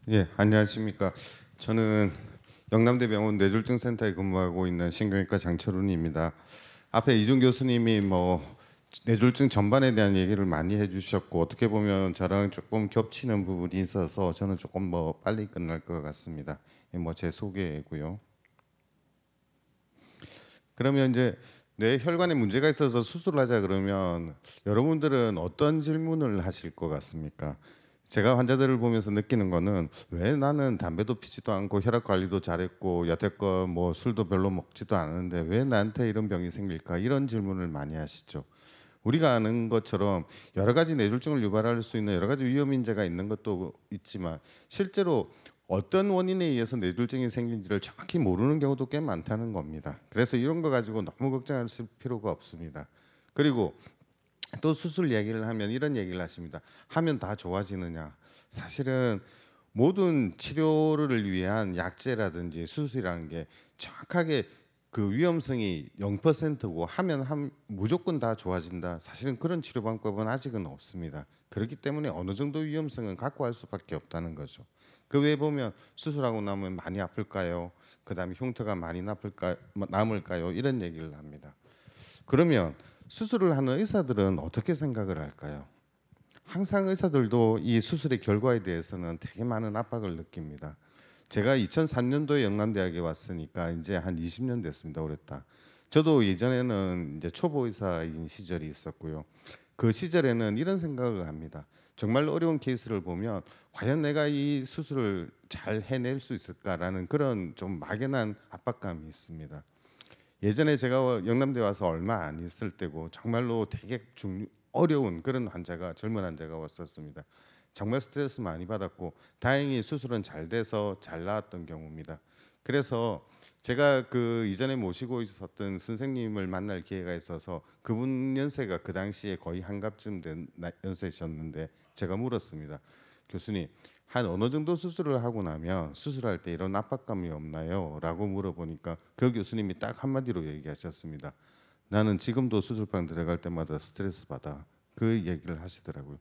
예, 안녕하십니까. 저는 영남대병원 뇌졸중센터에 근무하고 있는 신경외과 장철훈입니다. 앞에 이준 교수님이 뇌졸중 전반에 대한 얘기를 많이 해주셨고 어떻게 보면 저랑 조금 겹치는 부분이 있어서 저는 조금 빨리 끝날 것 같습니다. 제 소개고요. 그러면 이제 뇌 혈관에 문제가 있어서 수술을 하자 그러면 여러분들은 어떤 질문을 하실 것 같습니까? 제가 환자들을 보면서 느끼는 거는 왜 나는 담배도 피지도 않고 혈압 관리도 잘했고 여태껏 술도 별로 먹지도 않았는데 왜 나한테 이런 병이 생길까? 이런 질문을 많이 하시죠. 우리가 아는 것처럼 여러 가지 뇌졸중을 유발할 수 있는 여러 가지 위험 인자가 있는 것도 있지만 실제로 어떤 원인에 의해서 뇌졸중이 생긴지를 정확히 모르는 경우도 꽤 많다는 겁니다. 그래서 이런 거 가지고 너무 걱정하실 필요가 없습니다. 그리고 또 수술 이야기를 하면 이런 얘기를 하십니다. 하면 다 좋아지느냐? 사실은 모든 치료를 위한 약제라든지 수술이라는 게 정확하게 그 위험성이 0%고 하면 무조건 다 좋아진다. 사실은 그런 치료 방법은 아직은 없습니다. 그렇기 때문에 어느 정도 위험성은 갖고 할 수밖에 없다는 거죠. 그 외에 보면 수술하고 나면 많이 아플까요? 그다음에 흉터가 많이 남을까요? 이런 얘기를 합니다. 그러면 수술을 하는 의사들은 어떻게 생각을 할까요? 항상 의사들도 이 수술의 결과에 대해서는 되게 많은 압박을 느낍니다. 제가 2003년도에 영남대학에 왔으니까 이제 한 20년 됐습니다. 오랬다. 저도 예전에는 이제 초보 의사인 시절이 있었고요. 그 시절에는 이런 생각을 합니다. 정말 어려운 케이스를 보면 과연 내가 이 수술을 잘 해낼 수 있을까라는 그런 좀 막연한 압박감이 있습니다. 예전에 제가 영남대 와서 얼마 안 있을 때고 정말로 되게 어려운 그런 젊은 환자가 왔었습니다. 정말 스트레스 많이 받았고 다행히 수술은 잘 돼서 잘 나왔던 경우입니다. 그래서 제가 그 이전에 모시고 있었던 선생님을 만날 기회가 있어서 그분 연세가 그 당시에 거의 한갑쯤 된 연세셨는데 제가 물었습니다. 교수님, 한 어느 정도 수술을 하고 나면 수술할 때 이런 압박감이 없나요? 라고 물어보니까 그 교수님이 딱 한마디로 얘기하셨습니다. 나는 지금도 수술방 들어갈 때마다 스트레스 받아. 그 얘기를 하시더라고요.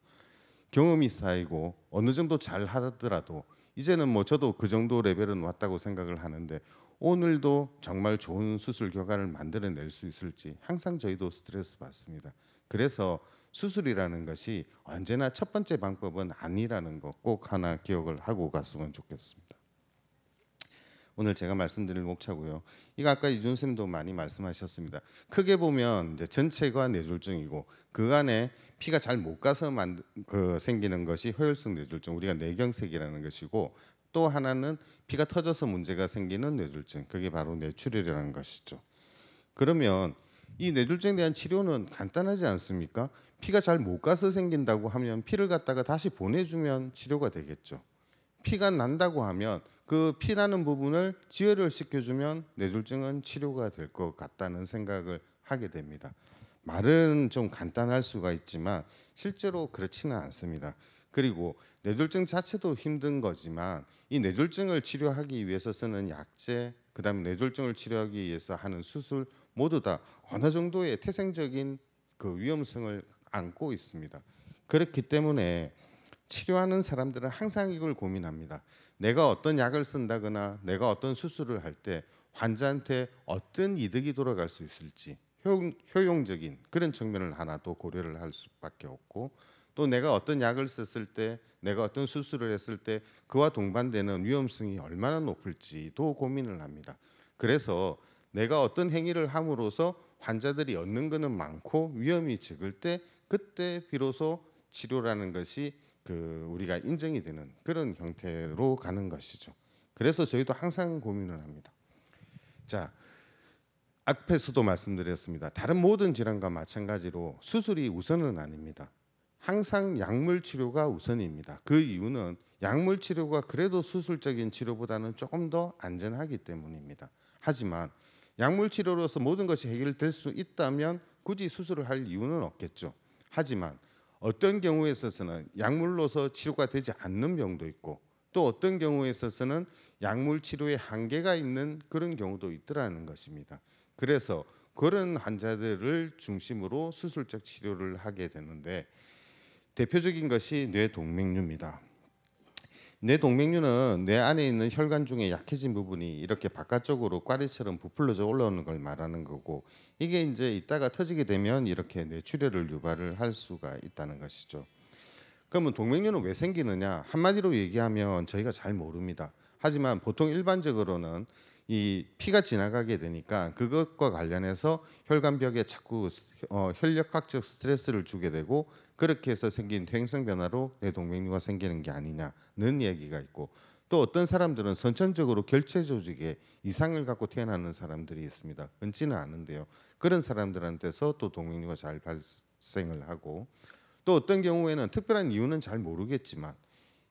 경험이 쌓이고 어느 정도 잘 하더라도 이제는 저도 그 정도 레벨은 왔다고 생각을 하는데 오늘도 정말 좋은 수술 결과를 만들어낼 수 있을지 항상 저희도 스트레스 받습니다. 그래서 수술이라는 것이 언제나 첫 번째 방법은 아니라는 거 꼭 하나 기억을 하고 갔으면 좋겠습니다. 오늘 제가 말씀드릴 목차고요. 이거 아까 이준 쌤도 많이 말씀하셨습니다. 크게 보면 이제 전체가 뇌졸중이고 그 안에 피가 잘 못 가서 생기는 것이 허혈성 뇌졸중, 우리가 뇌경색이라는 것이고 또 하나는 피가 터져서 문제가 생기는 뇌졸중, 그게 바로 뇌출혈이라는 것이죠. 그러면 이 뇌졸중에 대한 치료는 간단하지 않습니까? 피가 잘 못 가서 생긴다고 하면 피를 갖다가 다시 보내주면 치료가 되겠죠. 피가 난다고 하면 그 피나는 부분을 지혈을 시켜주면 뇌졸중은 치료가 될 것 같다는 생각을 하게 됩니다. 말은 좀 간단할 수가 있지만 실제로 그렇지는 않습니다. 그리고 뇌졸중 자체도 힘든 거지만 이 뇌졸중을 치료하기 위해서 쓰는 약제, 그다음에 뇌졸중을 치료하기 위해서 하는 수술 모두 다 어느 정도의 태생적인 그 위험성을 안고 있습니다. 그렇기 때문에 치료하는 사람들은 항상 이걸 고민합니다. 내가 어떤 약을 쓴다거나 내가 어떤 수술을 할 때 환자한테 어떤 이득이 돌아갈 수 있을지 효용적인 그런 측면을 하나 또 고려를 할 수밖에 없고, 또 내가 어떤 약을 썼을 때 내가 어떤 수술을 했을 때 그와 동반되는 위험성이 얼마나 높을지도 고민을 합니다. 그래서 내가 어떤 행위를 함으로써 환자들이 얻는 것은 많고 위험이 적을 때 그때 비로소 치료라는 것이 우리가 인정이 되는 그런 형태로 가는 것이죠. 그래서 저희도 항상 고민을 합니다. 자, 앞에서도 말씀드렸습니다. 다른 모든 질환과 마찬가지로 수술이 우선은 아닙니다. 항상 약물 치료가 우선입니다. 그 이유는 약물 치료가 그래도 수술적인 치료보다는 조금 더 안전하기 때문입니다. 하지만 약물 치료로서 모든 것이 해결될 수 있다면 굳이 수술을 할 이유는 없겠죠. 하지만 어떤 경우에 있어서는 약물로서 치료가 되지 않는 병도 있고 또 어떤 경우에 있어서는 약물 치료에 한계가 있는 그런 경우도 있더라는 것입니다. 그래서 그런 환자들을 중심으로 수술적 치료를 하게 되는데 대표적인 것이 뇌동맥류입니다. 뇌 동맥류는 뇌 안에 있는 혈관 중에 약해진 부분이 이렇게 바깥쪽으로 꽈리처럼 부풀러져 올라오는 걸 말하는 거고, 이게 이제 이따가 터지게 되면 이렇게 뇌출혈을 유발을 할 수가 있다는 것이죠. 그러면 동맥류는 왜 생기느냐? 한마디로 얘기하면 저희가 잘 모릅니다. 하지만 보통 일반적으로는 이 피가 지나가게 되니까 그것과 관련해서 혈관벽에 자꾸 혈력학적 스트레스를 주게 되고, 그렇게 해서 생긴 퇴행성 변화로 뇌동맥류가 생기는 게 아니냐는 얘기가 있고, 또 어떤 사람들은 선천적으로 결체 조직에 이상을 갖고 태어나는 사람들이 있습니다. 흔치는 않은데요. 그런 사람들한테서 또 동맥류가 잘 발생을 하고, 또 어떤 경우에는 특별한 이유는 잘 모르겠지만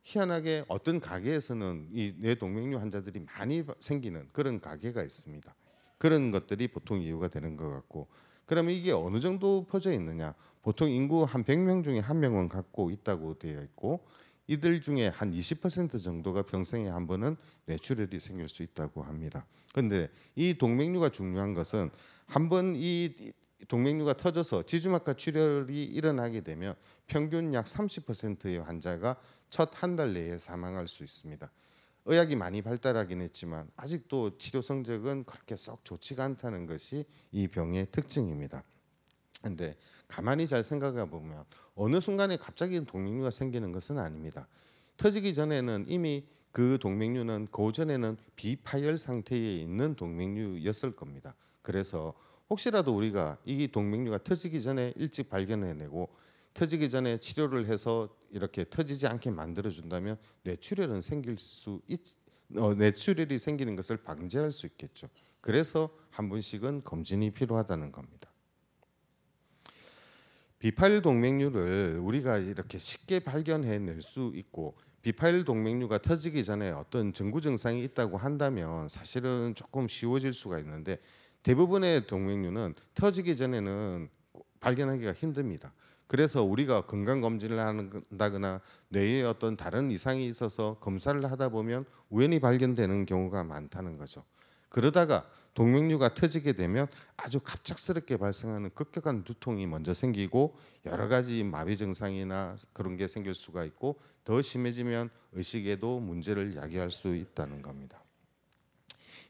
희한하게 어떤 가게에서는 이 뇌동맥류 환자들이 많이 생기는 그런 가게가 있습니다. 그런 것들이 보통 이유가 되는 것 같고, 그러면 이게 어느 정도 퍼져 있느냐? 보통 인구 한 100명 중에 한 명은 갖고 있다고 되어 있고, 이들 중에 한 20% 정도가 평생에 한 번은 뇌출혈이 생길 수 있다고 합니다. 그런데 이 동맥류가 중요한 것은 한 번 이 동맥류가 터져서 지주막하 출혈이 일어나게 되면 평균 약 30%의 환자가 첫 한 달 내에 사망할 수 있습니다. 의학이 많이 발달하긴 했지만 아직도 치료 성적은 그렇게 썩 좋지가 않다는 것이 이 병의 특징입니다. 근데 가만히 잘 생각해 보면 어느 순간에 갑자기 동맥류가 생기는 것은 아닙니다. 터지기 전에는 이미 그 동맥류는 그 전에는 비파열 상태에 있는 동맥류였을 겁니다. 그래서 혹시라도 우리가 이 동맥류가 터지기 전에 일찍 발견해내고 터지기 전에 치료를 해서 이렇게 터지지 않게 만들어 준다면 뇌출혈은 생길 수 뇌출혈이 생기는 것을 방지할 수 있겠죠. 그래서 한 번씩은 검진이 필요하다는 겁니다. 비파일 동맥류를 우리가 이렇게 쉽게 발견해낼 수 있고, 비파일 동맥류가 터지기 전에 어떤 증후 증상이 있다고 한다면 사실은 조금 쉬워질 수가 있는데, 대부분의 동맥류는 터지기 전에는 발견하기가 힘듭니다. 그래서 우리가 건강 검진을 한다거나 뇌에 어떤 다른 이상이 있어서 검사를 하다 보면 우연히 발견되는 경우가 많다는 거죠. 그러다가 동맥류가 터지게 되면 아주 갑작스럽게 발생하는 급격한 두통이 먼저 생기고 여러 가지 마비 증상이나 그런 게 생길 수가 있고, 더 심해지면 의식에도 문제를 야기할 수 있다는 겁니다.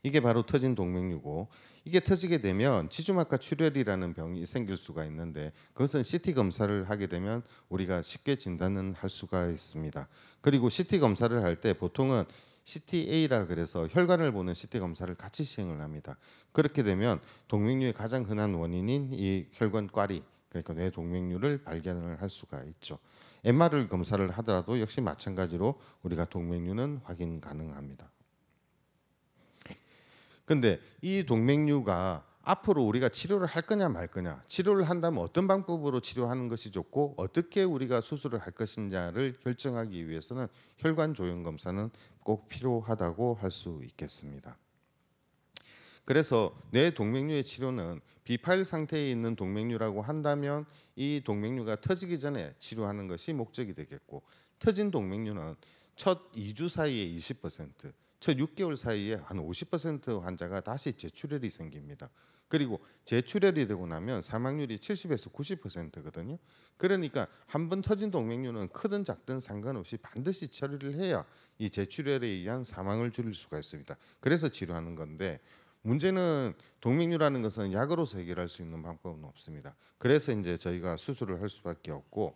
이게 바로 터진 동맥류고, 이게 터지게 되면 지주막하 출혈이라는 병이 생길 수가 있는데, 그것은 CT 검사를 하게 되면 우리가 쉽게 진단은 할 수가 있습니다. 그리고 CT 검사를 할 때 보통은 CTA라 그래서 혈관을 보는 CT 검사를 같이 시행을 합니다. 그렇게 되면 동맥류의 가장 흔한 원인인 이 혈관 꽈리, 그러니까 뇌동맥류를 발견을 할 수가 있죠. MR 검사를 하더라도 역시 마찬가지로 우리가 동맥류는 확인 가능합니다. 근데 이 동맥류가 앞으로 우리가 치료를 할 거냐 말 거냐, 치료를 한다면 어떤 방법으로 치료하는 것이 좋고 어떻게 우리가 수술을 할 것이냐를 결정하기 위해서는 혈관 조형 검사는 꼭 필요하다고 할 수 있겠습니다. 그래서 뇌 동맥류의 치료는 비파일 상태에 있는 동맥류라고 한다면 이 동맥류가 터지기 전에 치료하는 것이 목적이 되겠고, 터진 동맥류는 첫 2주 사이에 20%, 첫 6개월 사이에 한 50% 환자가 다시 재출혈이 생깁니다. 그리고 재출혈이 되고 나면 사망률이 70에서 90%거든요. 그러니까 한 번 터진 동맥류는 크든 작든 상관없이 반드시 처리를 해야 이 재출혈에 의한 사망을 줄일 수가 있습니다. 그래서 치료하는 건데, 문제는 동맥류라는 것은 약으로서 해결할 수 있는 방법은 없습니다. 그래서 이제 저희가 수술을 할 수밖에 없고,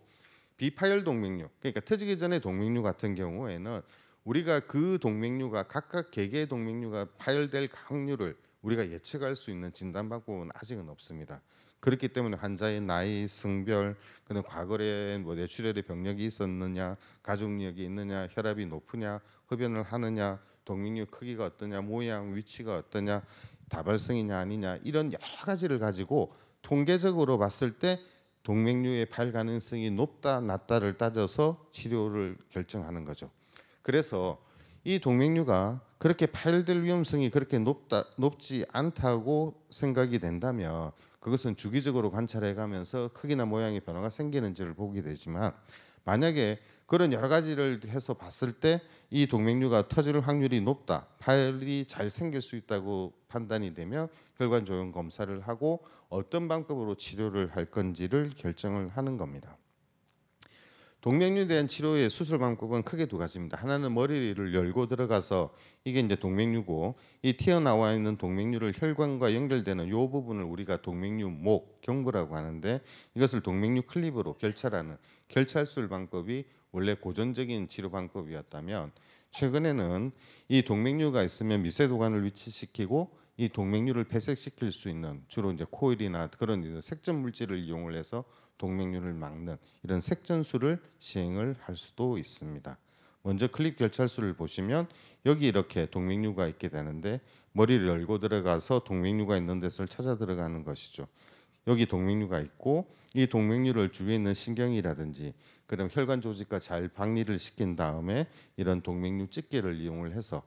비파열 동맥류, 그러니까 터지기 전에 동맥류 같은 경우에는 우리가 그 동맥류가 각각 개개의 동맥류가 파열될 확률을 우리가 예측할 수 있는 진단 방법은 아직은 없습니다. 그렇기 때문에 환자의 나이, 성별, 그다음 과거에 뭐 뇌출혈의 병력이 있었느냐, 가족력이 있느냐, 혈압이 높으냐, 흡연을 하느냐, 동맥류 크기가 어떠냐, 모양, 위치가 어떠냐, 다발성이냐 아니냐, 이런 여러 가지를 가지고 통계적으로 봤을 때 동맥류의 파열 가능성이 높다, 낮다를 따져서 치료를 결정하는 거죠. 그래서 이 동맥류가 그렇게 파열될 위험성이 그렇게 높지 않다고 생각이 된다면 그것은 주기적으로 관찰해 가면서 크기나 모양의 변화가 생기는지를 보게 되지만, 만약에 그런 여러 가지를 해서 봤을 때 이 동맥류가 터질 확률이 높다, 파열이 잘 생길 수 있다고 판단이 되면 혈관 조형 검사를 하고 어떤 방법으로 치료를 할 건지를 결정을 하는 겁니다. 동맥류에 대한 치료의 수술 방법은 크게 두 가지입니다. 하나는 머리를 열고 들어가서 이게 이제 동맥류고, 이 튀어나와 있는 동맥류를 혈관과 연결되는 이 부분을 우리가 동맥류 목 경부라고 하는데, 이것을 동맥류 클립으로 결찰하는 결찰술 방법이 원래 고전적인 치료 방법이었다면, 최근에는 이 동맥류가 있으면 미세도관을 위치시키고 이 동맥류를 폐쇄시킬 수 있는, 주로 이제 코일이나 그런 이제 색전 물질을 이용을 해서 동맥류를 막는 이런 색전술을 시행을 할 수도 있습니다. 먼저 클립 결찰술을 보시면 여기 이렇게 동맥류가 있게 되는데, 머리를 열고 들어가서 동맥류가 있는 데서 찾아 들어가는 것이죠. 여기 동맥류가 있고, 이 동맥류를 주위에 있는 신경이라든지 그다음 혈관 조직과 잘 박리를 시킨 다음에 이런 동맥류 집게를 이용을 해서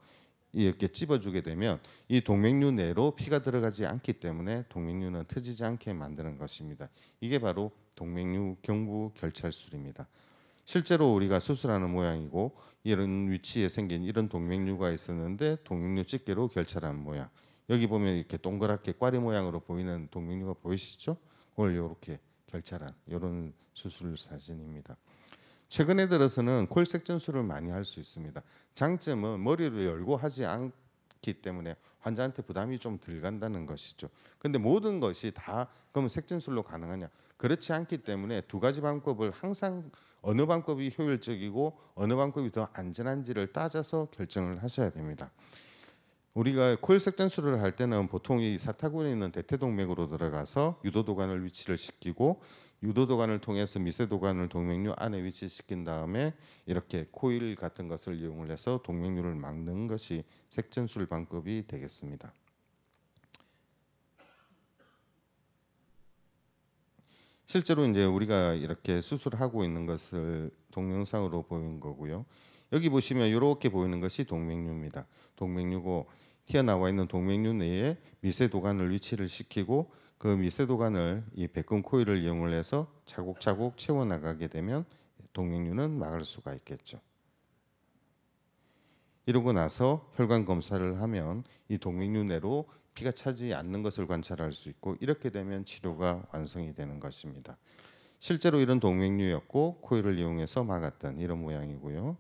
이렇게 찝어주게 되면 이 동맥류 내로 피가 들어가지 않기 때문에 동맥류는 트지지 않게 만드는 것입니다. 이게 바로 동맥류 경부 결찰술입니다. 실제로 우리가 수술하는 모양이고, 이런 위치에 생긴 이런 동맥류가 있었는데 동맥류 집게로 결찰한 모양. 여기 보면 이렇게 동그랗게 꽈리 모양으로 보이는 동맥류가 보이시죠? 그걸 이렇게 결찰한 이런 수술 사진입니다. 최근에 들어서는 콜 색전술을 많이 할 수 있습니다. 장점은 머리를 열고 하지 않기 때문에 환자한테 부담이 좀 덜 간다는 것이죠. 근데 모든 것이 다 그러면 색전술로 가능하냐? 그렇지 않기 때문에 두 가지 방법을 항상 어느 방법이 효율적이고 어느 방법이 더 안전한지를 따져서 결정을 하셔야 됩니다. 우리가 콜 색전술을 할 때는 보통 이 사타구니에 있는 대퇴동맥으로 들어가서 유도도관을 위치를 시키고, 유도도관을 통해서 미세도관을 동맥류 안에 위치시킨 다음에 이렇게 코일 같은 것을 이용을 해서 동맥류를 막는 것이 색전술 방법이 되겠습니다. 실제로 이제 우리가 이렇게 수술하고 있는 것을 동영상으로 보인 거고요. 여기 보시면 이렇게 보이는 것이 동맥류입니다. 동맥류고, 튀어나와 있는 동맥류 내에 미세도관을 위치를 시키고 그 미세도관을 이 백금 코일을 이용을 해서 차곡차곡 채워나가게 되면 동맥류는 막을 수가 있겠죠. 이러고 나서 혈관 검사를 하면 이 동맥류 내로 피가 차지 않는 것을 관찰할 수 있고, 이렇게 되면 치료가 완성이 되는 것입니다. 실제로 이런 동맥류였고 코일을 이용해서 막았던 이런 모양이고요.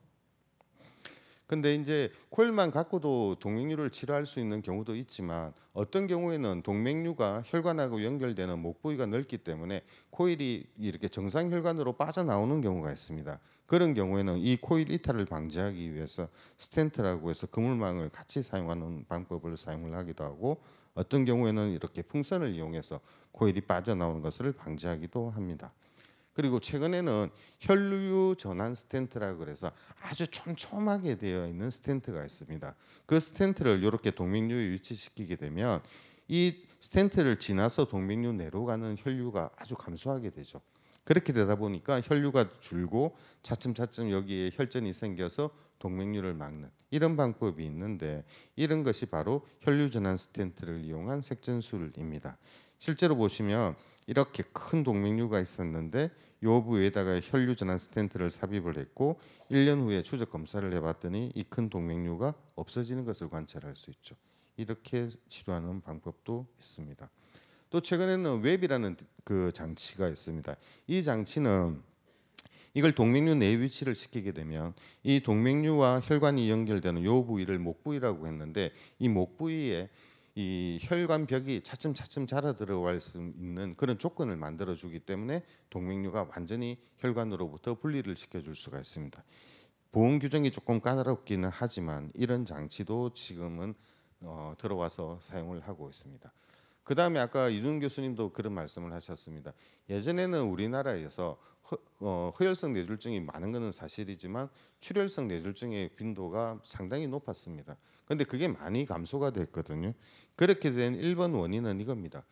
근데 이제 코일만 갖고도 동맥류를 치료할 수 있는 경우도 있지만, 어떤 경우에는 동맥류가 혈관하고 연결되는 목 부위가 넓기 때문에 코일이 이렇게 정상 혈관으로 빠져나오는 경우가 있습니다. 그런 경우에는 이 코일 이탈을 방지하기 위해서 스텐트라고 해서 그물망을 같이 사용하는 방법을 사용을 하기도 하고, 어떤 경우에는 이렇게 풍선을 이용해서 코일이 빠져나오는 것을 방지하기도 합니다. 그리고 최근에는 혈류 전환 스텐트라고 그래서 아주 촘촘하게 되어 있는 스텐트가 있습니다. 그 스텐트를 이렇게 동맥류에 위치시키게 되면 이 스텐트를 지나서 동맥류 내로 가는 혈류가 아주 감소하게 되죠. 그렇게 되다 보니까 혈류가 줄고 차츰차츰 여기에 혈전이 생겨서 동맥류를 막는 이런 방법이 있는데, 이런 것이 바로 혈류 전환 스텐트를 이용한 색전술입니다. 실제로 보시면 이렇게 큰 동맥류가 있었는데 요 부위에다가 혈류 전환 스텐트를 삽입을 했고, 1년 후에 추적 검사를 해봤더니 이 큰 동맥류가 없어지는 것을 관찰할 수 있죠. 이렇게 치료하는 방법도 있습니다. 또 최근에는 웹이라는 그 장치가 있습니다. 이 장치는 이걸 동맥류 내 위치를 시키게 되면 이 동맥류와 혈관이 연결되는 요 부위를 목 부위라고 했는데, 이 목 부위에 이 혈관벽이 차츰차츰 자라 들어갈 수 있는 그런 조건을 만들어 주기 때문에 동맥류가 완전히 혈관으로부터 분리를 시켜줄 수가 있습니다. 보험 규정이 조금 까다롭기는 하지만 이런 장치도 지금은 들어와서 사용을 하고 있습니다. 그 다음에 아까 이준 교수님도 그런 말씀을 하셨습니다. 예전에는 우리나라에서 허혈성 뇌졸중이 많은 것은 사실이지만 출혈성 뇌졸중의 빈도가 상당히 높았습니다. 그런데 그게 많이 감소가 됐거든요. 그렇게 된 1번 원인은 이겁니다.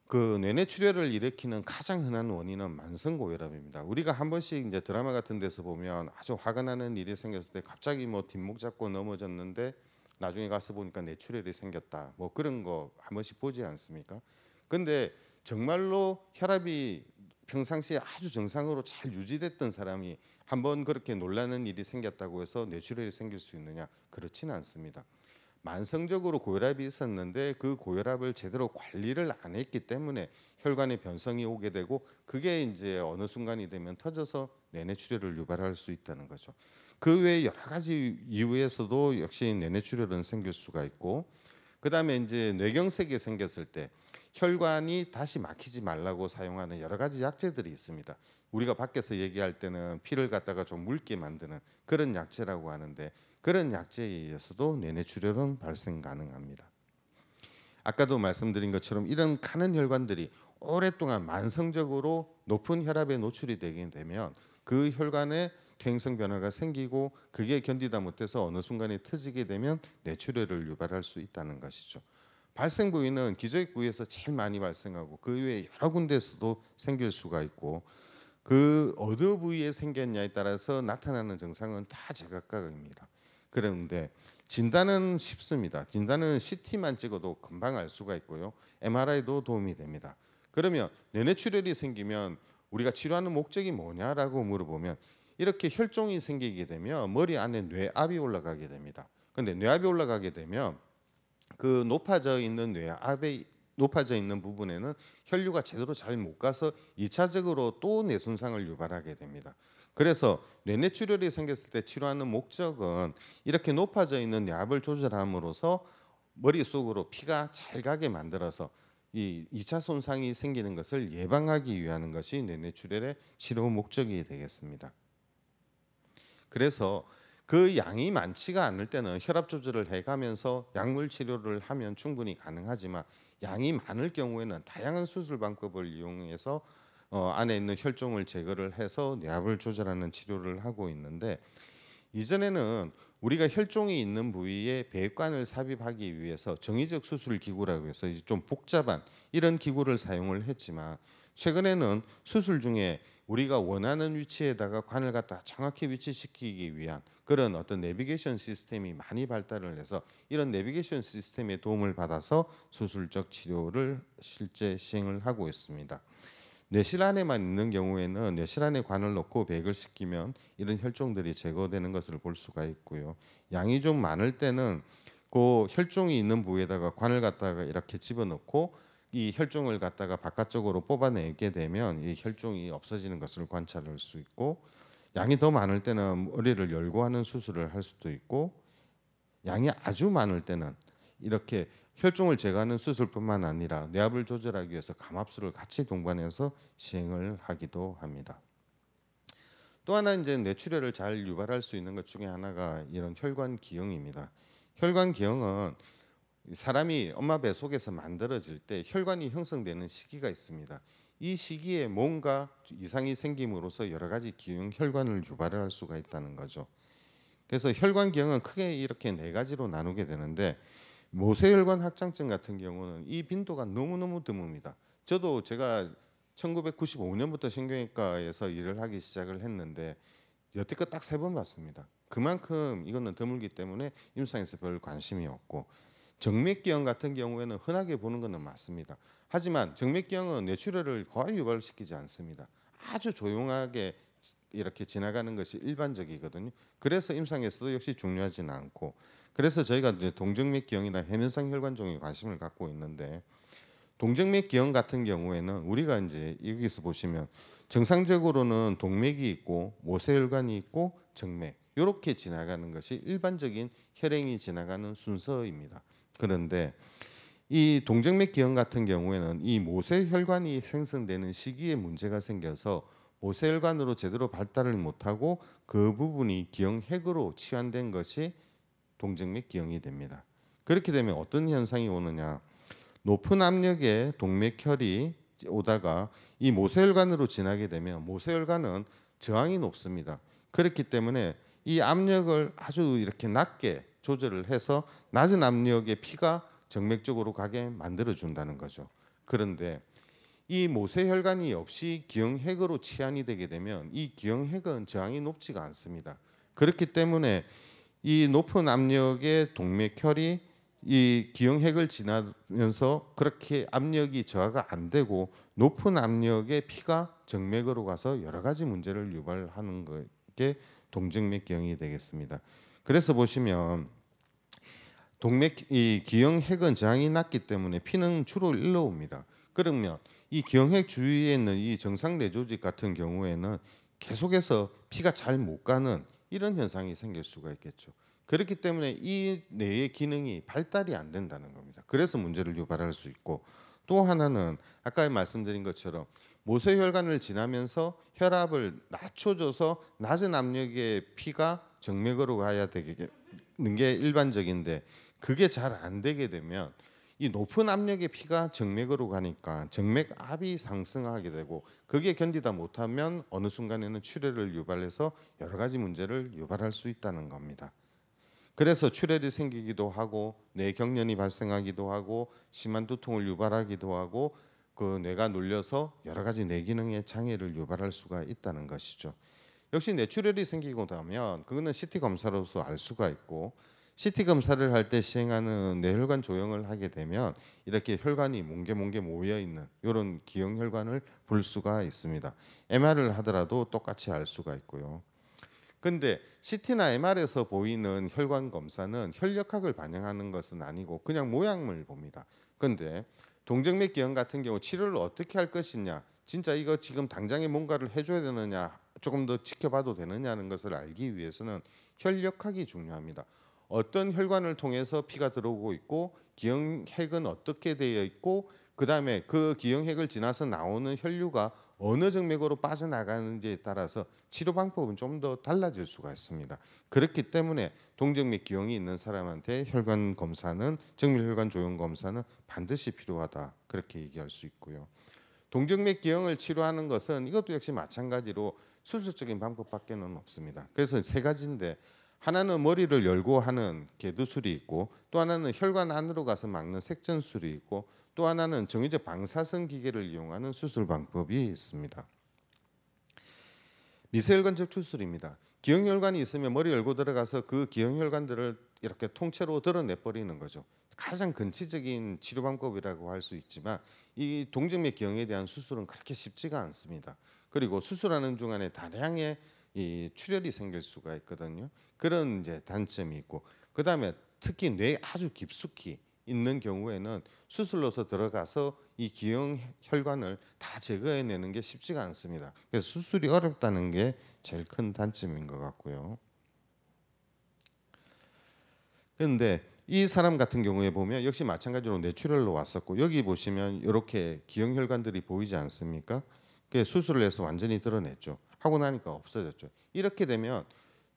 그 뇌내 출혈을 일으키는 가장 흔한 원인은 만성고혈압입니다. 우리가 한 번씩 이제 드라마 같은 데서 보면 아주 화가 나는 일이 생겼을 때 갑자기 뭐 뒷목 잡고 넘어졌는데 나중에 가서 보니까 뇌출혈이 생겼다, 뭐 그런 거 한 번씩 보지 않습니까? 근데 정말로 혈압이 평상시에 아주 정상으로 잘 유지됐던 사람이 한번 그렇게 놀라는 일이 생겼다고 해서 뇌출혈이 생길 수 있느냐? 그렇지는 않습니다. 만성적으로 고혈압이 있었는데 그 고혈압을 제대로 관리를 안 했기 때문에 혈관에 변성이 오게 되고, 그게 이제 어느 순간이 되면 터져서 내뇌출혈을 유발할 수 있다는 거죠. 그 외에 여러 가지 이유에서도 역시 내뇌출혈은 생길 수가 있고, 그다음에 이제 뇌경색이 생겼을 때 혈관이 다시 막히지 말라고 사용하는 여러 가지 약제들이 있습니다. 우리가 밖에서 얘기할 때는 피를 갖다가 좀 묽게 만드는 그런 약제라고 하는데, 그런 약제에 의해서도 내뇌출혈은 발생 가능합니다. 아까도 말씀드린 것처럼 이런 가는 혈관들이 오랫동안 만성적으로 높은 혈압에 노출이 되게 되면 그 혈관에 퇴행성 변화가 생기고, 그게 견디다 못해서 어느 순간에 터지게 되면 뇌출혈을 유발할 수 있다는 것이죠. 발생 부위는 기저귀 부위에서 제일 많이 발생하고, 그 외에 여러 군데에서도 생길 수가 있고, 그 어느 부위에 생겼냐에 따라서 나타나는 증상은 다 제각각입니다. 그런데 진단은 쉽습니다. 진단은 CT만 찍어도 금방 알 수가 있고요. MRI도 도움이 됩니다. 그러면 뇌뇌출혈이 생기면 우리가 치료하는 목적이 뭐냐라고 물어보면, 이렇게 혈종이 생기게 되면 머리 안에 뇌압이 올라가게 됩니다. 근데 뇌압이 올라가게 되면 그 높아져 있는 뇌압이 높아져 있는 부분에는 혈류가 제대로 잘 못 가서 2차적으로 또 뇌 손상을 유발하게 됩니다. 그래서 뇌뇌출혈이 생겼을 때 치료하는 목적은 이렇게 높아져 있는 뇌압을 조절함으로써 머릿속으로 피가 잘 가게 만들어서 이 2차 손상이 생기는 것을 예방하기 위한 것이 뇌뇌출혈의 치료 목적이 되겠습니다. 그래서 그 양이 많지가 않을 때는 혈압 조절을 해가면서 약물 치료를 하면 충분히 가능하지만, 양이 많을 경우에는 다양한 수술 방법을 이용해서 안에 있는 혈종을 제거를 해서 뇌압을 조절하는 치료를 하고 있는데, 이전에는 우리가 혈종이 있는 부위에 배관을 삽입하기 위해서 정의적 수술 기구라고 해서 좀 복잡한 이런 기구를 사용을 했지만, 최근에는 수술 중에 우리가 원하는 위치에다가 관을 갖다 정확히 위치시키기 위한 그런 어떤 내비게이션 시스템이 많이 발달을 해서, 이런 내비게이션 시스템의 도움을 받아서 수술적 치료를 실제 시행을 하고 있습니다. 뇌실 안에만 있는 경우에는 뇌실 안에 관을 넣고 배액을 시키면 이런 혈종들이 제거되는 것을 볼 수가 있고요. 양이 좀 많을 때는 그 혈종이 있는 부위에다가 관을 갖다가 이렇게 집어넣고 이 혈종을 갖다가 바깥쪽으로 뽑아내게 되면 이 혈종이 없어지는 것을 관찰할 수 있고, 양이 더 많을 때는 머리를 열고 하는 수술을 할 수도 있고, 양이 아주 많을 때는 이렇게 혈종을 제거하는 수술뿐만 아니라 뇌압을 조절하기 위해서 감압술을 같이 동반해서 시행을 하기도 합니다. 또 하나 이제 뇌출혈을 잘 유발할 수 있는 것 중에 하나가 이런 혈관 기형입니다. 혈관 기형은 사람이 엄마 배 속에서 만들어질 때 혈관이 형성되는 시기가 있습니다. 이 시기에 뭔가 이상이 생김으로써 여러 가지 기형 혈관을 유발할 수가 있다는 거죠. 그래서 혈관 기형은 크게 이렇게 네 가지로 나누게 되는데, 모세혈관 확장증 같은 경우는 이 빈도가 너무너무 드뭅니다. 저도 제가 1995년부터 신경외과에서 일을 하기 시작을 했는데 여태껏 딱 3번 봤습니다. 그만큼 이거는 드물기 때문에 임상에서 별 관심이 없고, 정맥기형 같은 경우에는 흔하게 보는 것은 맞습니다. 하지만 정맥기형은 뇌출혈을 거의 유발시키지 않습니다. 아주 조용하게 이렇게 지나가는 것이 일반적이거든요. 그래서 임상에서도 역시 중요하지는 않고, 그래서 저희가 이제 동정맥기형이나 해면성 혈관종에 관심을 갖고 있는데, 동정맥기형 같은 경우에는 우리가 이제 여기서 보시면 정상적으로는 동맥이 있고 모세혈관이 있고 정맥, 이렇게 지나가는 것이 일반적인 혈행이 지나가는 순서입니다. 그런데 이 동정맥기형 같은 경우에는 이 모세혈관이 생성되는 시기에 문제가 생겨서 모세혈관으로 제대로 발달을 못하고 그 부분이 기형핵으로 치환된 것이 동정맥기형이 됩니다. 그렇게 되면 어떤 현상이 오느냐, 높은 압력의 동맥혈이 오다가 이 모세혈관으로 지나게 되면 모세혈관은 저항이 높습니다. 그렇기 때문에 이 압력을 아주 이렇게 낮게 조절을 해서 낮은 압력의 피가 정맥 쪽으로 가게 만들어 준다는 거죠. 그런데 이 모세혈관이 없이 기형핵으로 치환이 되게 되면 이 기형핵은 저항이 높지가 않습니다. 그렇기 때문에 이 높은 압력의 동맥혈이 이 기형핵을 지나면서 그렇게 압력이 저하가 안 되고 높은 압력의 피가 정맥으로 가서 여러 가지 문제를 유발하는 게 동정맥기형이 되겠습니다. 그래서 보시면 이 기형핵은 저항이 낮기 때문에 피는 주로 일로 옵니다. 그러면 이 기형핵 주위에 있는 이 정상 뇌조직 같은 경우에는 계속해서 피가 잘 못 가는 이런 현상이 생길 수가 있겠죠. 그렇기 때문에 이 뇌의 기능이 발달이 안 된다는 겁니다. 그래서 문제를 유발할 수 있고, 또 하나는 아까 말씀드린 것처럼 모세혈관을 지나면서 혈압을 낮춰줘서 낮은 압력의 피가 정맥으로 가야 되는 게 일반적인데, 그게 잘 안 되게 되면 이 높은 압력의 피가 정맥으로 가니까 정맥압이 상승하게 되고, 그게 견디다 못하면 어느 순간에는 출혈을 유발해서 여러 가지 문제를 유발할 수 있다는 겁니다. 그래서 출혈이 생기기도 하고 뇌경련이 발생하기도 하고 심한 두통을 유발하기도 하고 그 뇌가 눌려서 여러 가지 뇌 기능의 장애를 유발할 수가 있다는 것이죠. 역시 뇌출혈이 생기고 나면 그거는 CT 검사로서 알 수가 있고, CT 검사를 할 때 시행하는 뇌혈관 조형을 하게 되면 이렇게 혈관이 몽게몽게 모여 있는 이런 기형 혈관을 볼 수가 있습니다. MR을 하더라도 똑같이 알 수가 있고요. 근데 CT나 MR에서 보이는 혈관 검사는 혈력학을 반영하는 것은 아니고 그냥 모양을 봅니다. 근데 동정맥 기형 같은 경우 치료를 어떻게 할 것이냐, 진짜 이거 지금 당장에 뭔가를 해줘야 되느냐, 조금 더 지켜봐도 되느냐는 것을 알기 위해서는 혈력학이 중요합니다. 어떤 혈관을 통해서 피가 들어오고 있고 기형핵은 어떻게 되어 있고, 그 다음에 그 기형핵을 지나서 나오는 혈류가 어느 정맥으로 빠져나가는지에 따라서 치료 방법은 좀 더 달라질 수가 있습니다. 그렇기 때문에 동정맥 기형이 있는 사람한테 혈관 검사는, 정밀혈관 조형 검사는 반드시 필요하다, 그렇게 얘기할 수 있고요. 동정맥 기형을 치료하는 것은 이것도 역시 마찬가지로 수술적인 방법밖에는 없습니다. 그래서 세 가지인데, 하나는 머리를 열고 하는 개두술이 있고, 또 하나는 혈관 안으로 가서 막는 색전술이 있고, 또 하나는 정의적 방사선 기계를 이용하는 수술 방법이 있습니다. 미세혈관 적출술입니다. 기형혈관이 있으면 머리 열고 들어가서 그 기형혈관들을 이렇게 통째로 드러내 버리는 거죠. 가장 근치적인 치료 방법이라고 할 수 있지만 이 동정맥 기형에 대한 수술은 그렇게 쉽지가 않습니다. 그리고 수술하는 중간에 다량의 이 출혈이 생길 수가 있거든요. 그런 이제 단점이 있고, 그 다음에 특히 뇌에 아주 깊숙이 있는 경우에는 수술로서 들어가서 이 기형 혈관을 다 제거해내는 게 쉽지가 않습니다. 그래서 수술이 어렵다는 게 제일 큰 단점인 것 같고요. 그런데 이 사람 같은 경우에 보면 역시 마찬가지로 뇌출혈로 왔었고, 여기 보시면 이렇게 기형 혈관들이 보이지 않습니까? 수술을 해서 완전히 드러냈죠. 하고 나니까 없어졌죠. 이렇게 되면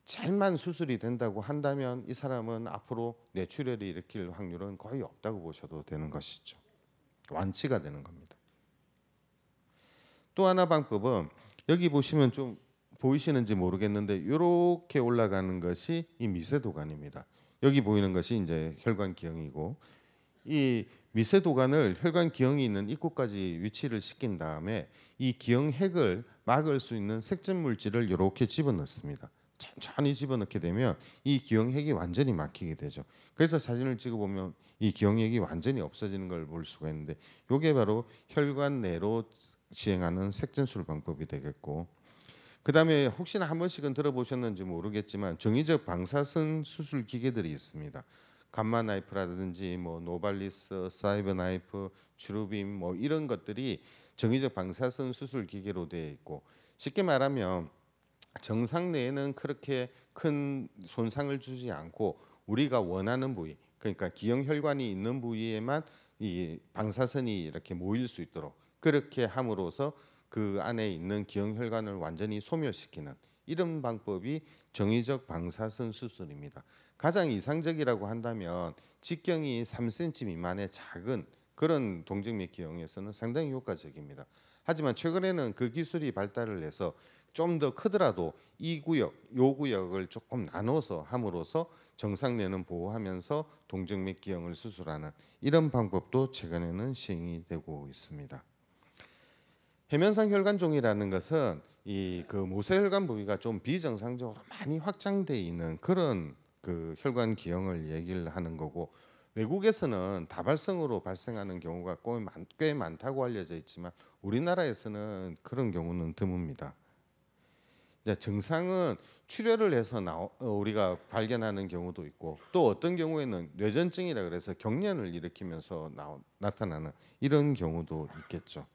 잘만 수술이 된다고 한다면 이 사람은 앞으로 뇌출혈이 일으킬 확률은 거의 없다고 보셔도 되는 것이죠. 완치가 되는 겁니다. 또 하나 방법은 여기 보시면 좀 보이시는지 모르겠는데 이렇게 올라가는 것이 이 미세도관입니다. 여기 보이는 것이 이제 혈관 기형이고, 이 미세도관을 혈관 기형이 있는 입구까지 위치를 시킨 다음에 이 기형핵을 막을 수 있는 색전 물질을 이렇게 집어넣습니다. 천천히 집어넣게 되면 이 기형핵이 완전히 막히게 되죠. 그래서 사진을 찍어보면 이 기형핵이 완전히 없어지는 걸 볼 수가 있는데, 이게 바로 혈관 내로 시행하는 색전술 방법이 되겠고, 그 다음에 혹시나 한 번씩은 들어보셨는지 모르겠지만 정의적 방사선 수술 기계들이 있습니다. 감마 나이프라든지 뭐 노발리스, 사이버 나이프, 주루빔 뭐 이런 것들이 정의적 방사선 수술 기계로 되어 있고, 쉽게 말하면 정상 내에는 그렇게 큰 손상을 주지 않고 우리가 원하는 부위, 그러니까 기형 혈관이 있는 부위에만 이 방사선이 이렇게 모일 수 있도록 그렇게 함으로써 그 안에 있는 기형 혈관을 완전히 소멸시키는 이런 방법이 정의적 방사선 수술입니다. 가장 이상적이라고 한다면 직경이 3cm 미만의 작은 그런 동정맥 기형에서는 상당히 효과적입니다. 하지만 최근에는 그 기술이 발달을 해서 좀 더 크더라도 이 구역, 요 구역을 조금 나눠서 함으로써 정상내는 보호하면서 동정맥 기형을 수술하는 이런 방법도 최근에는 시행이 되고 있습니다. 해면상 혈관종이라는 것은 이 그 모세혈관 부위가 좀 비정상적으로 많이 확장되어 있는 그런 그 혈관 기형을 얘기를 하는 거고, 외국에서는 다발성으로 발생하는 경우가 꽤 많다고 알려져 있지만 우리나라에서는 그런 경우는 드뭅니다. 정상은 출혈을 해서 우리가 발견하는 경우도 있고, 또 어떤 경우에는 뇌전증이라 그래서 경련을 일으키면서 나타나는 이런 경우도 있겠죠.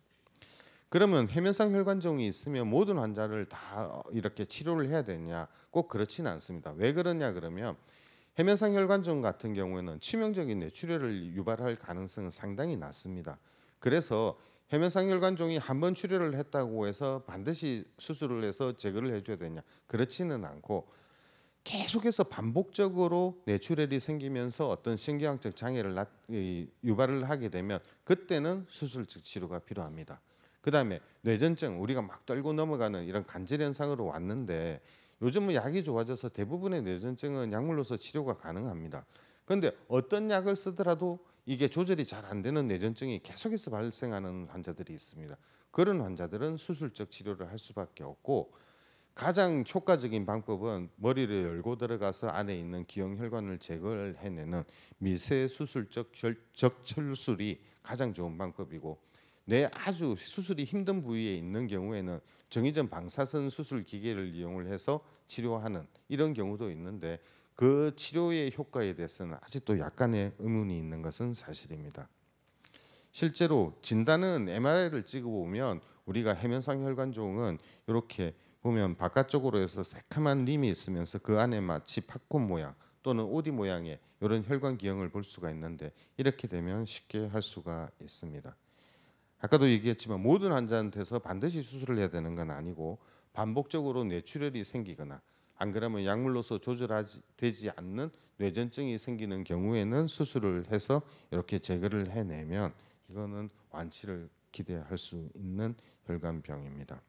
그러면 해면상 혈관종이 있으면 모든 환자를 다 이렇게 치료를 해야 되냐? 꼭 그렇지는 않습니다. 왜 그러냐 그러면 해면상 혈관종 같은 경우에는 치명적인 뇌출혈을 유발할 가능성은 상당히 낮습니다. 그래서 해면상 혈관종이 한 번 출혈을 했다고 해서 반드시 수술을 해서 제거를 해줘야 되냐? 그렇지는 않고 계속해서 반복적으로 뇌출혈이 생기면서 어떤 신경학적 장애를 유발을 하게 되면 그때는 수술적 치료가 필요합니다. 그다음에 뇌전증, 우리가 막 떨고 넘어가는 이런 관절 현상으로 왔는데 요즘은 약이 좋아져서 대부분의 뇌전증은 약물로서 치료가 가능합니다. 그런데 어떤 약을 쓰더라도 이게 조절이 잘 안 되는 뇌전증이 계속해서 발생하는 환자들이 있습니다. 그런 환자들은 수술적 치료를 할 수밖에 없고, 가장 효과적인 방법은 머리를 열고 들어가서 안에 있는 기형 혈관을 제거를 해내는 미세 수술적 적철술이 가장 좋은 방법이고, 뇌 아주 수술이 힘든 부위에 있는 경우에는 정의전 방사선 수술 기계를 이용을 해서 치료하는 이런 경우도 있는데, 그 치료의 효과에 대해서는 아직도 약간의 의문이 있는 것은 사실입니다. 실제로 진단은 MRI를 찍어보면 우리가 해면상 혈관종은 이렇게 보면 바깥쪽으로 해서 새카만 림이 있으면서 그 안에 마치 팝콘 모양 또는 오디 모양의 이런 혈관 기형을 볼 수가 있는데, 이렇게 되면 쉽게 할 수가 있습니다. 아까도 얘기했지만 모든 환자한테서 반드시 수술을 해야 되는 건 아니고, 반복적으로 뇌출혈이 생기거나 안 그러면 약물로서 조절되지 않는 뇌전증이 생기는 경우에는 수술을 해서 이렇게 제거를 해내면 이거는 완치를 기대할 수 있는 혈관병입니다.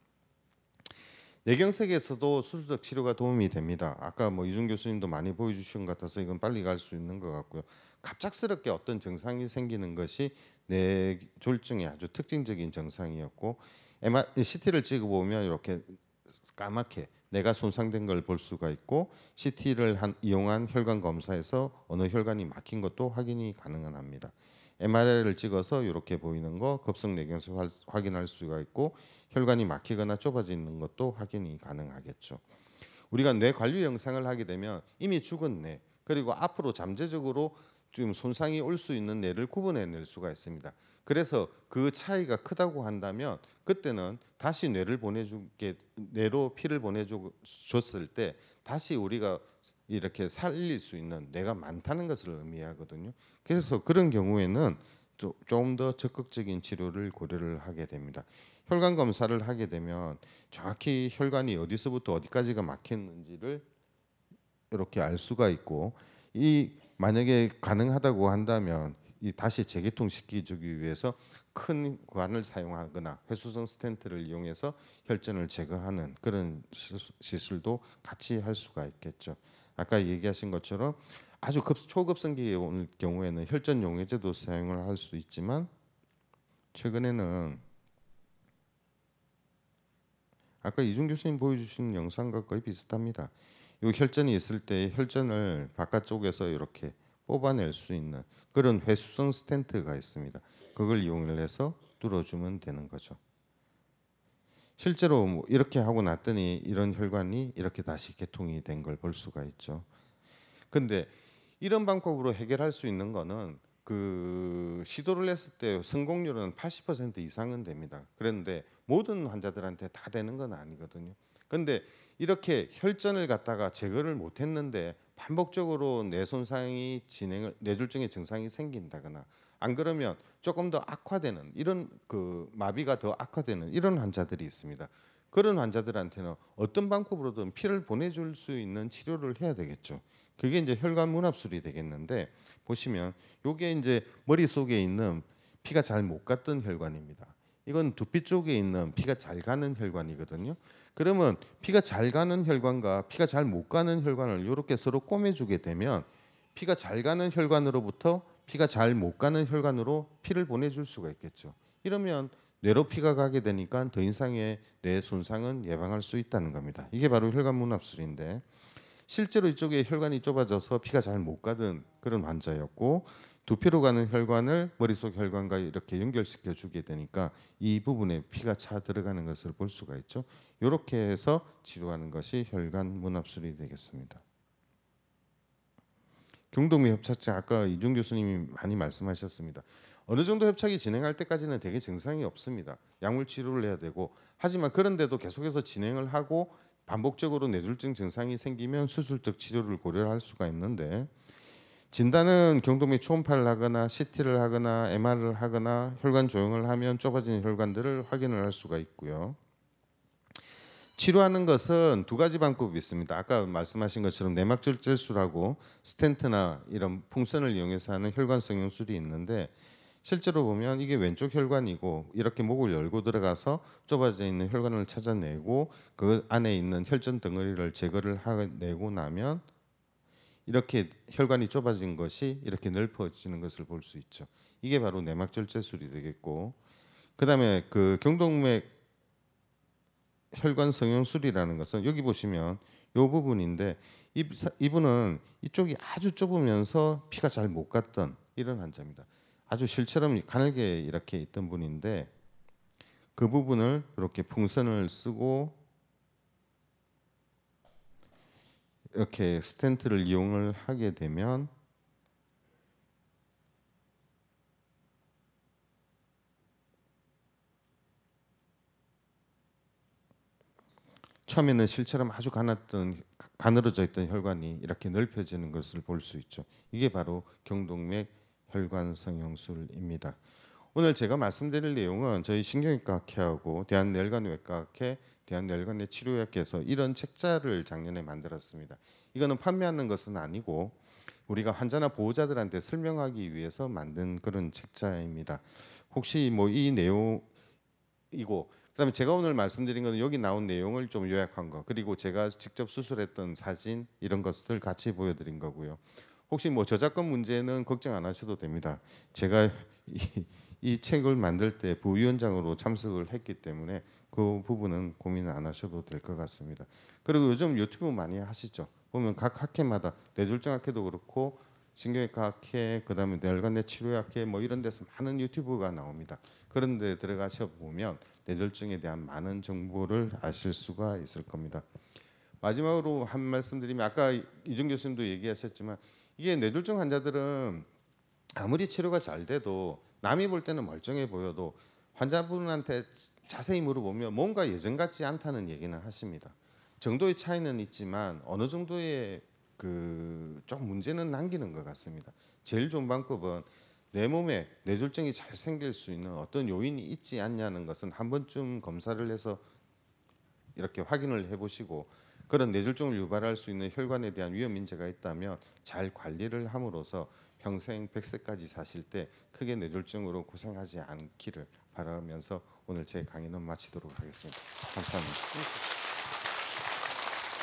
뇌경색에서도 수술적 치료가 도움이 됩니다. 아까 이준 교수님도 많이 보여주신 것 같아서 이건 빨리 갈 수 있는 것 같고요. 갑작스럽게 어떤 증상이 생기는 것이 뇌졸중의 아주 특징적인 증상이었고, CT를 찍어보면 이렇게 까맣게 뇌가 손상된 걸 볼 수가 있고, CT를 이용한 혈관 검사에서 어느 혈관이 막힌 것도 확인이 가능합니다. MRI를 찍어서 이렇게 보이는 거 급성 뇌경색 확인할 수가 있고, 혈관이 막히거나 좁아져 있는 것도 확인이 가능하겠죠. 우리가 뇌 관리 영상을 하게 되면 이미 죽은 뇌 그리고 앞으로 잠재적으로 좀 손상이 올 수 있는 뇌를 구분해낼 수가 있습니다. 그래서 그 차이가 크다고 한다면 그때는 다시 뇌로 피를 보내줬을 때 다시 우리가 이렇게 살릴 수 있는 뇌가 많다는 것을 의미하거든요. 그래서 그런 경우에는 좀 더 적극적인 치료를 고려를 하게 됩니다. 혈관 검사를 하게 되면 정확히 혈관이 어디서부터 어디까지가 막혔는지를 이렇게 알 수가 있고, 만약에 가능하다고 한다면 다시 재개통시키기 위해서 큰 관을 사용하거나 회수성 스텐트를 이용해서 혈전을 제거하는 그런 시술도 같이 할 수가 있겠죠. 아까 얘기하신 것처럼 아주 초급성기에 올 경우에는 혈전 용해제도 사용을 할 수 있지만, 최근에는 아까 이준 교수님 보여주신 영상과 거의 비슷합니다. 이 혈전이 있을 때 혈전을 바깥쪽에서 이렇게 뽑아낼 수 있는 그런 회수성 스텐트가 있습니다. 그걸 이용을 해서 뚫어주면 되는 거죠. 실제로 이렇게 하고 났더니 이런 혈관이 이렇게 다시 개통이 된 걸 볼 수가 있죠. 근데 이런 방법으로 해결할 수 있는 거는 시도를 했을 때 성공률은 80% 이상은 됩니다. 그런데 모든 환자들한테 다 되는 건 아니거든요. 근데 이렇게 혈전을 갖다가 제거를 못했는데 반복적으로 뇌졸중의 증상이 생긴다거나 안 그러면 조금 더 악화되는 이런 마비가 더 악화되는 이런 환자들이 있습니다. 그런 환자들한테는 어떤 방법으로든 피를 보내줄 수 있는 치료를 해야 되겠죠. 그게 이제 혈관 문합술이 되겠는데, 보시면 요게 이제 머릿속에 있는 피가 잘 못 갔던 혈관입니다. 이건 두피 쪽에 있는 피가 잘 가는 혈관이거든요. 그러면 피가 잘 가는 혈관과 피가 잘 못 가는 혈관을 이렇게 서로 꼬매주게 되면 피가 잘 가는 혈관으로부터 피가 잘 못 가는 혈관으로 피를 보내줄 수가 있겠죠. 이러면 뇌로 피가 가게 되니까 더 이상의 뇌 손상은 예방할 수 있다는 겁니다. 이게 바로 혈관 문합술인데, 실제로 이쪽에 혈관이 좁아져서 피가 잘 못 가던 그런 환자였고, 두피로 가는 혈관을 머릿속 혈관과 이렇게 연결시켜 주게 되니까 이 부분에 피가 차 들어가는 것을 볼 수가 있죠. 이렇게 해서 치료하는 것이 혈관 문합술이 되겠습니다. 경동미 협착증, 아까 이준 교수님이 많이 말씀하셨습니다. 어느 정도 협착이 진행할 때까지는 되게 증상이 없습니다. 약물 치료를 해야 되고 하지만 그런데도 계속해서 진행을 하고 반복적으로 뇌졸중 증상이 생기면 수술적 치료를 고려할 수가 있는데 진단은 경동맥 초음파를 하거나 CT를 하거나 MR을 하거나 혈관 조형을 하면 좁아진 혈관들을 확인을 할 수가 있고요. 치료하는 것은 두 가지 방법이 있습니다. 아까 말씀하신 것처럼 내막절제술하고 스텐트나 이런 풍선을 이용해서 하는 혈관 성형술이 있는데 실제로 보면 이게 왼쪽 혈관이고 이렇게 목을 열고 들어가서 좁아져 있는 혈관을 찾아내고 그 안에 있는 혈전 덩어리를 제거를 해내고 나면 이렇게 혈관이 좁아진 것이 이렇게 넓어지는 것을 볼 수 있죠. 이게 바로 내막절제술이 되겠고 그다음에 그 경동맥 혈관 성형술이라는 것은 여기 보시면 이 부분인데 이분은 이쪽이 아주 좁으면서 피가 잘 못 갔던 이런 환자입니다. 아주 실처럼 가늘게 이렇게 있던 분인데 그 부분을 이렇게 풍선을 쓰고 이렇게 스텐트를 이용을 하게 되면 처음에는 실처럼 아주 가늘어져 있던 혈관이 이렇게 넓혀지는 것을 볼 수 있죠. 이게 바로 경동맥 혈관 성형술입니다. 오늘 제가 말씀드릴 내용은 저희 신경외과 학회하고 대한내혈관외과 학회, 대한내혈관내 치료학회에서 이런 책자를 작년에 만들었습니다. 이거는 판매하는 것은 아니고 우리가 환자나 보호자들한테 설명하기 위해서 만든 그런 책자입니다. 혹시 뭐 이 내용이고 그다음에 제가 오늘 말씀드린 거는 여기 나온 내용을 좀 요약한 거 그리고 제가 직접 수술했던 사진 이런 것들 같이 보여드린 거고요. 혹시 뭐 저작권 문제는 걱정 안 하셔도 됩니다. 제가 이 책을 만들 때 부위원장으로 참석을 했기 때문에 그 부분은 고민 안 하셔도 될 것 같습니다. 그리고 요즘 유튜브 많이 하시죠. 보면 각 학회마다 뇌졸중 학회도 그렇고 신경외과 학회, 그다음에 뇌혈관내 치료학회 뭐 이런 데서 많은 유튜브가 나옵니다. 그런 데 들어가셔 보면 뇌졸중에 대한 많은 정보를 아실 수가 있을 겁니다. 마지막으로 한 말씀 드리면 아까 이준 교수님도 얘기하셨지만 이게 뇌졸중 환자들은 아무리 치료가 잘 돼도 남이 볼 때는 멀쩡해 보여도 환자분한테 자세히 물어보면 뭔가 예전 같지 않다는 얘기는 하십니다. 정도의 차이는 있지만 어느 정도의 좀 문제는 남기는 것 같습니다. 제일 좋은 방법은 내 몸에 뇌졸중이 잘 생길 수 있는 어떤 요인이 있지 않냐는 것은 한 번쯤 검사를 해서 이렇게 확인을 해보시고 그런 뇌졸중을 유발할 수 있는 혈관에 대한 위험 인자가 있다면 잘 관리를 함으로써 평생 100세까지 사실 때 크게 뇌졸중으로 고생하지 않기를 바라면서 오늘 제 강의는 마치도록 하겠습니다. 감사합니다.